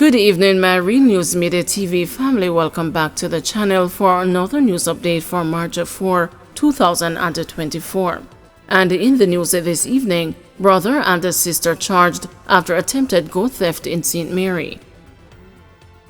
Good evening, my Real News Midday TV family. Welcome back to the channel for another news update for March 4, 2024. And in the news this evening, brother and sister charged after attempted goat theft in St. Mary.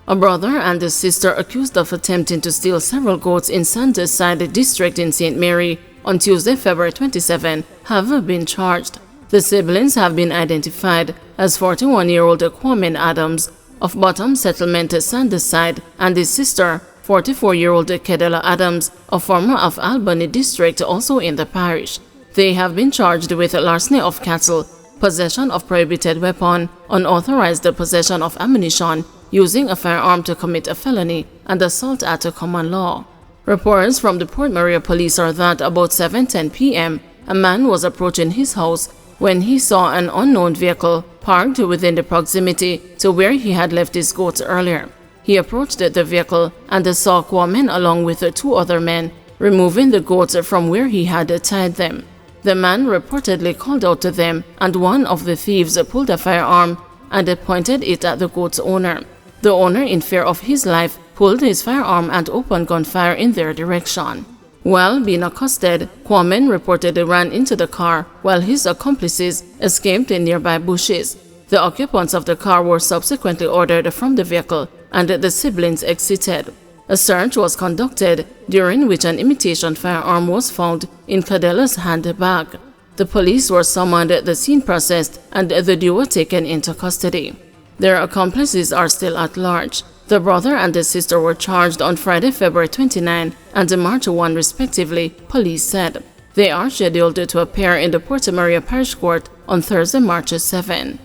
A brother and a sister accused of attempting to steal several goats in Sandyside district in St. Mary on Tuesday, February 27, have been charged. The siblings have been identified as 41-year-old Kwame Adams of Bottom Settlement, Sandyside, and his sister, 44-year-old Kedela Adams of former of Albany district, also in the parish. They have been charged with larceny of cattle, possession of prohibited weapon, unauthorized possession of ammunition, using a firearm to commit a felony, and assault at a common law. Reports from the Port Maria police are that about 7:10 p.m., a man was approaching his house when he saw an unknown vehicle parked within the proximity to where he had left his goats earlier. He approached the vehicle and saw Kwame along with two other men removing the goats from where he had tied them. The man reportedly called out to them, and one of the thieves pulled a firearm and pointed it at the goat's owner. The owner, in fear of his life, pulled his firearm and opened gunfire in their direction. While being accosted, Kwame reportedly ran into the car while his accomplices escaped in nearby bushes. The occupants of the car were subsequently ordered from the vehicle and the siblings exited. A search was conducted, during which an imitation firearm was found in Kedela's handbag. The police were summoned, the scene processed, and the duo taken into custody. Their accomplices are still at large. The brother and the sister were charged on Friday, February 29 and March 1 respectively, police said. They are scheduled to appear in the Port Maria Parish Court on Thursday, March 7.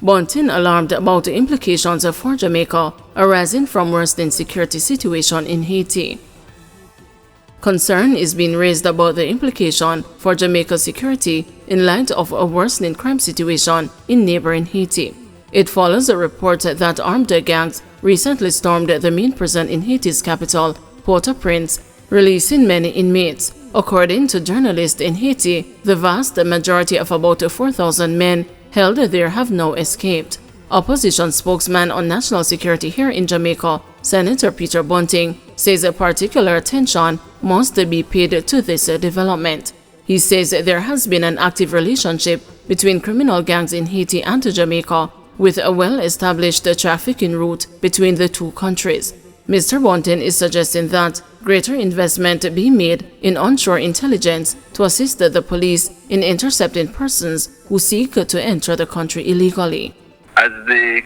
Bunting alarmed about the implications for Jamaica arising from worsening security situation in Haiti. Concern is being raised about the implication for Jamaica's security in light of a worsening crime situation in neighboring Haiti. It follows a report that armed gangs recently stormed the main prison in Haiti's capital, Port-au-Prince, releasing many inmates. According to journalists in Haiti, the vast majority of about 4,000 men held there have now escaped. Opposition spokesman on national security here in Jamaica, Senator Peter Bunting, says a particular attention must be paid to this development. He says there has been an active relationship between criminal gangs in Haiti and Jamaica, with a well-established trafficking route between the two countries. Mr. Bunting is suggesting that greater investment be made in onshore intelligence to assist the police in intercepting persons who seek to enter the country illegally. As the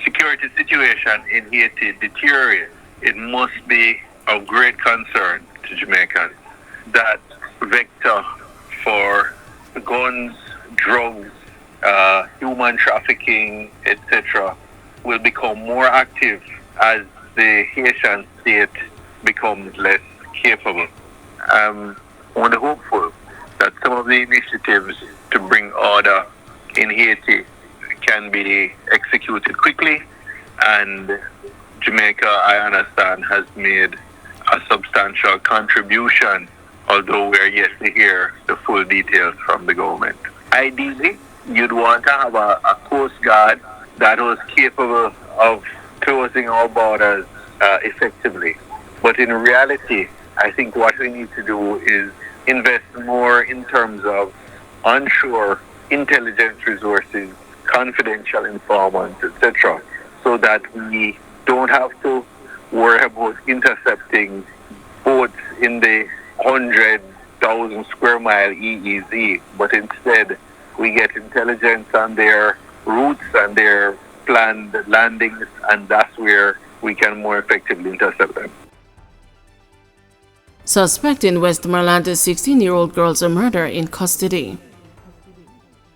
security situation in Haiti deteriorates, it must be of great concern to Jamaicans that vector for guns, drugs, human trafficking, etc., will become more active as the Haitian state becomes less capable. I'm hopeful that some of the initiatives to bring order in Haiti can be executed quickly, and Jamaica, I understand, has made a substantial contribution, although we are yet to hear the full details from the government. Ideally, you'd want to have a Coast Guard that was capable of closing our borders effectively. But in reality, I think what we need to do is invest more in terms of onshore intelligence resources, confidential informants, etc., so that we don't have to worry about intercepting boats in the 100,000 square mile EEZ, but instead we get intelligence on their routes and their planned landings, and that's where we can more effectively intercept them. Suspect in Westmoreland, a 16-year-old girl's murder in custody.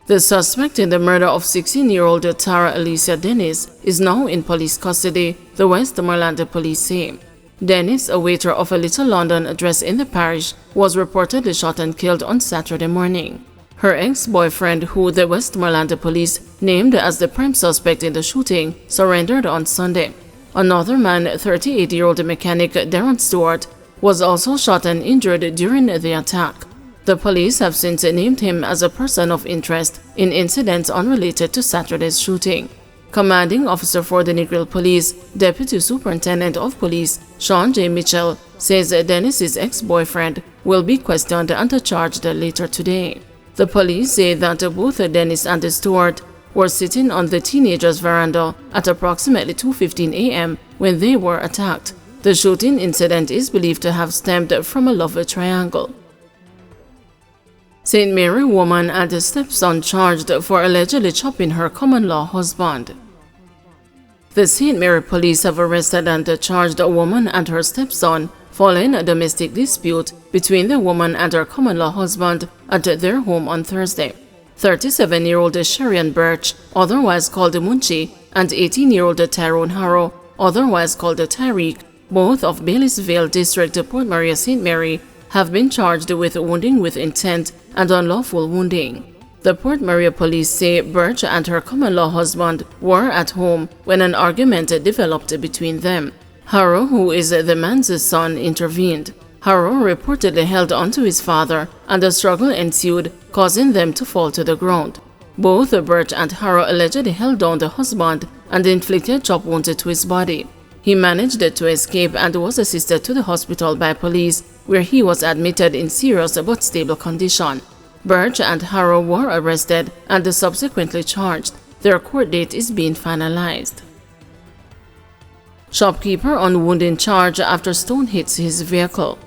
The suspect in the murder of 16-year-old Tara Alicia Dennis is now in police custody, the Westmoreland police say. Dennis, a waiter of a Little London address in the parish, was reportedly shot and killed on Saturday morning. Her ex-boyfriend, who the Westmoreland police named as the prime suspect in the shooting, surrendered on Sunday. Another man, 38-year-old mechanic Darren Stewart, was also shot and injured during the attack. The police have since named him as a person of interest in incidents unrelated to Saturday's shooting. Commanding officer for the Negril Police, Deputy Superintendent of Police Sean J. Mitchell, says Dennis's ex-boyfriend will be questioned and charged later today. The police say that both Dennis and Stewart were sitting on the teenager's veranda at approximately 2:15 a.m. when they were attacked. The shooting incident is believed to have stemmed from a love triangle. St. Mary woman and stepson charged for allegedly chopping her common-law husband. The St. Mary police have arrested and charged a woman and her stepson following a domestic dispute between the woman and her common-law husband at their home on Thursday. 37-year-old Sherian Birch, otherwise called Munchi, and 18-year-old Tyrone Harrow, otherwise called Tyreek, both of Bailey'sville District, Port Maria St. Mary, have been charged with wounding with intent and unlawful wounding. The Port Maria police say Birch and her common-law husband were at home when an argument developed between them. Harrow, who is the man's son, intervened. Harrow reportedly held onto his father, and a struggle ensued, causing them to fall to the ground. Both Birch and Harrow allegedly held down the husband and inflicted chop wounds to his body. He managed to escape and was assisted to the hospital by police, where he was admitted in serious but stable condition. Birch and Harrow were arrested and subsequently charged. Their court date is being finalized. Shopkeeper on wounding charge after stone hits his vehicle.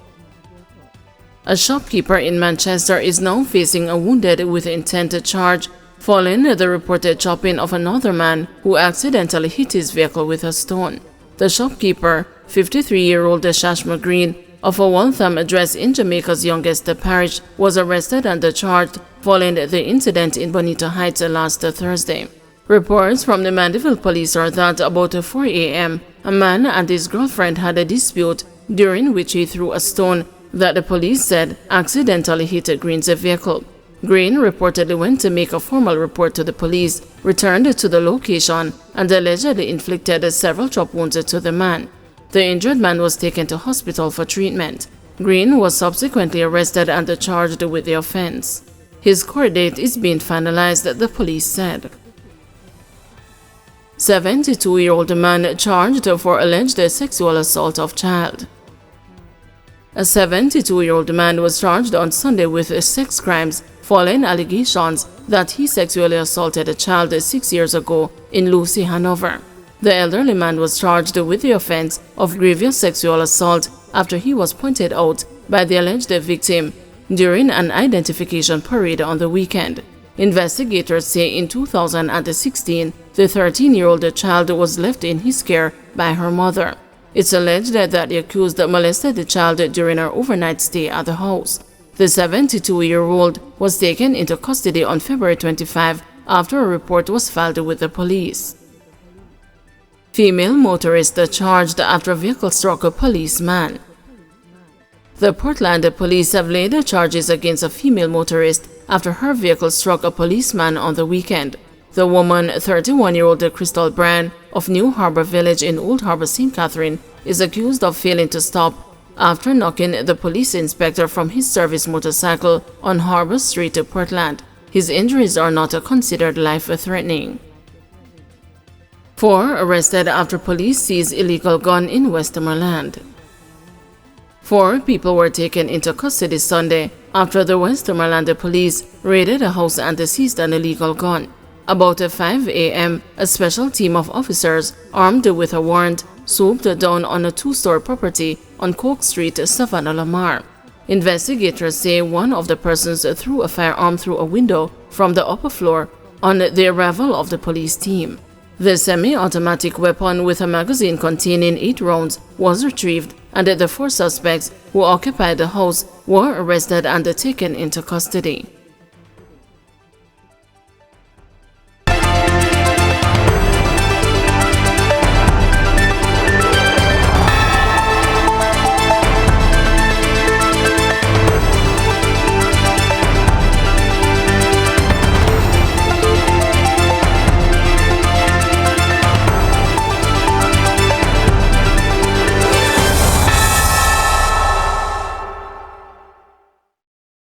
A shopkeeper in Manchester is now facing a wounded with intent charge following the reported chopping of another man who accidentally hit his vehicle with a stone. The shopkeeper, 53-year-old Shashma Green, of a Waltham address in Jamaica's youngest parish, was arrested and charged following the incident in Bonita Heights last Thursday. Reports from the Mandeville police are that about 4 a.m., a man and his girlfriend had a dispute during which he threw a stone that the police said accidentally hit Green's vehicle. Green reportedly went to make a formal report to the police, returned to the location, and allegedly inflicted several chop wounds to the man. The injured man was taken to hospital for treatment. Green was subsequently arrested and charged with the offense. His court date is being finalized, the police said. 72-year-old man charged for alleged sexual assault of child. A 72-year-old man was charged on Sunday with sex crimes following allegations that he sexually assaulted a child 6 years ago in Lucy, Hanover. The elderly man was charged with the offense of grievous sexual assault after he was pointed out by the alleged victim during an identification parade on the weekend. Investigators say in 2016, the 13-year-old child was left in his care by her mother. It's alleged that the accused molested the child during her overnight stay at the house. The 72-year-old was taken into custody on February 25 after a report was filed with the police. Female motorist charged after vehicle struck a policeman. The Portland police have laid charges against a female motorist after her vehicle struck a policeman on the weekend. The woman, 31-year-old Crystal Brand of New Harbor Village in Old Harbor, St. Catherine, is accused of failing to stop after knocking the police inspector from his service motorcycle on Harbor Street, Portland. His injuries are not considered life-threatening. 4 arrested after police seize illegal gun in Westmoreland. 4 people were taken into custody Sunday after the Westmoreland police raided a house and seized an illegal gun. About 5 a.m., a special team of officers armed with a warrant swooped down on a 2-story property on Coke Street, Savannah, Lamar. Investigators say one of the persons threw a firearm through a window from the upper floor on the arrival of the police team. The semi-automatic weapon with a magazine containing 8 rounds was retrieved, and the 4 suspects who occupied the house were arrested and taken into custody.